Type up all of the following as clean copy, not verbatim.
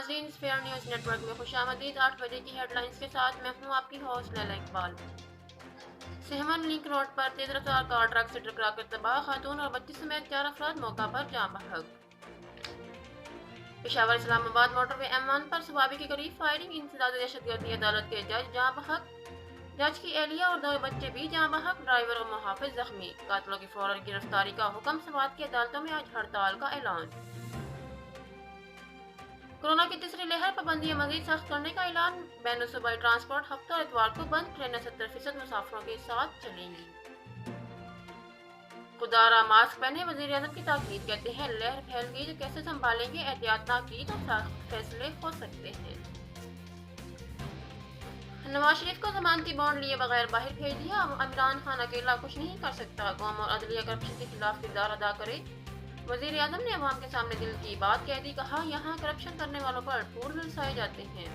ناظرین، fair news net work میں خوش آمدید۔ 8 بجے کی ہیڈ لائنز کے ساتھ میں ہوں آپ کی ہوسٹ لیلا اقبال۔ سہمن لنک روڈ پر تیز رفتار کار ٹرک سے ٹکرا کر تباہ، خاتون اور بچی سمیت 4 افراد موقع پر جاں بحق۔ پشاور اسلام آباد موٹر وے M1 پر صوابی کے قریب فائرنگ، انسداد دہشت گردی، عدالت کے جج جاں بحق، جج کی اہلیہ اور 2 بچے بھی جاں بحق، ڈرائیور اور محافظ زخمی۔ قاتلوں کی فوری گرفتاری کا حکم، سوات کی عدالتوں میں آج ہڑتال کا اعلان۔ کورونا کی تیسری لہر، پابندیاں مزید سخت کرنے کا اعلان، بین الصوبائی ٹرانسپورٹ ہفتہ اور اتوار کو بند، ٹرینیں 70% مسافروں کے ساتھ چلیں گی۔ خدا را ماسک پہنے، وزیر اعظم کی تاکید، کہتے ہیں لہر پھیل گئی تو کیسے سنبھالیں گے، احتیاط نہ کی تو سخت فیصلے ہو سکتے ہیں۔ نواز شریف کو ضمانتی بانڈ لیے بغیر باہر بھیج دیا، عمران خان اکیلا کچھ نہیں کر سکتا، قوم اور عدلیہ کرپشن کے خلاف کردار ادا کرے۔ وزیر اعظم نے عوام کے سامنے دل کی بات کہہ دی، کہا یہاں کرپشن کرنے والوں پر پھول برسائے جاتے ہیں۔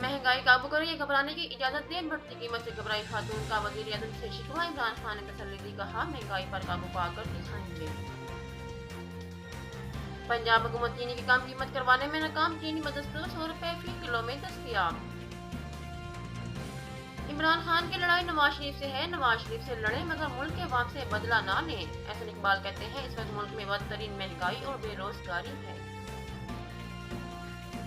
مہنگائی قابو کرے یا گھبرانے کی اجازت دیں، بڑھتی قیمت سے گھبرائی خاتون کا وزیر اعظم سے شکوہ، عمران خان نے تسلی دی، کہا مہنگائی پر قابو پا کر دکھائیں گے۔ پنجاب حکومت چینی کی کم قیمت کروانے میں ناکام، چینی بدستور 100 روپے فی کلو میں دستیاب۔ عمران خان کی لڑائی نواز شریف سے ہے، نواز شریف سے لڑیں مگر ملک کے عوام سے بدلہ نہ لیں۔ احسن اقبال کہتے ہیں اس وقت ملک میں بدترین مہنگائی اور بے روزگاری ہے۔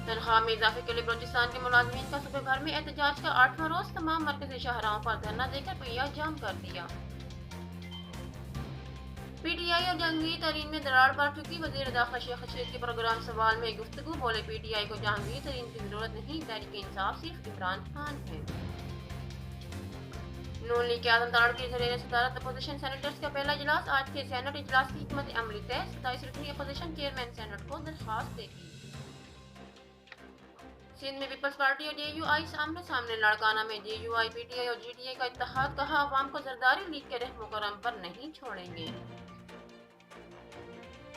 تنخواہ میں اضافے کے لیے بلوچستان کے ملازمین کا صوبے بھر میں احتجاج کا 8واں روز، تمام مرکزی شاہراہوں پر دھرنا دے کر پہیہ جام کر دیا۔ پی ٹی آئی اور جہانگیر ترین میں دراڑ پڑ چکی، وزیر داخلہ شیخ رشید کے پروگرام سوال میں گفتگو، بولے پی ٹی آئی کو جہانگیر ترین کی ضرورت نہیں، تحریک انصاف صرف عمران خان ہے۔ نون لیگ کے اعظم تارڑ کی زیر صدارت اپوزیشن سینیٹرز کا پہلا اجلاس، آج کے سینٹ اجلاس کی حکمت عملی طے، 27 رکنی اپوزیشن چیئرمین سینٹ کو درخواست دے گی۔ سندھ میں پیپلز پارٹی اور جے یو آئی سامنے سامنے، لاڑکانہ میں جے you I P T I اور جی ٹی اے کا اتحاد، کہا عوام کو زرداری لیگ کے رحم و کرم پر نہیں چھوڑیں گے۔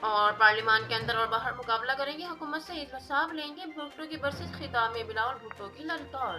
اور پارلیمان کے اندر اور باہر مقابلہ کریں گے، حکومت سے حساب لیں گے، بھٹو کی برسز، خطاب میں بلاول بھٹو کی للکار۔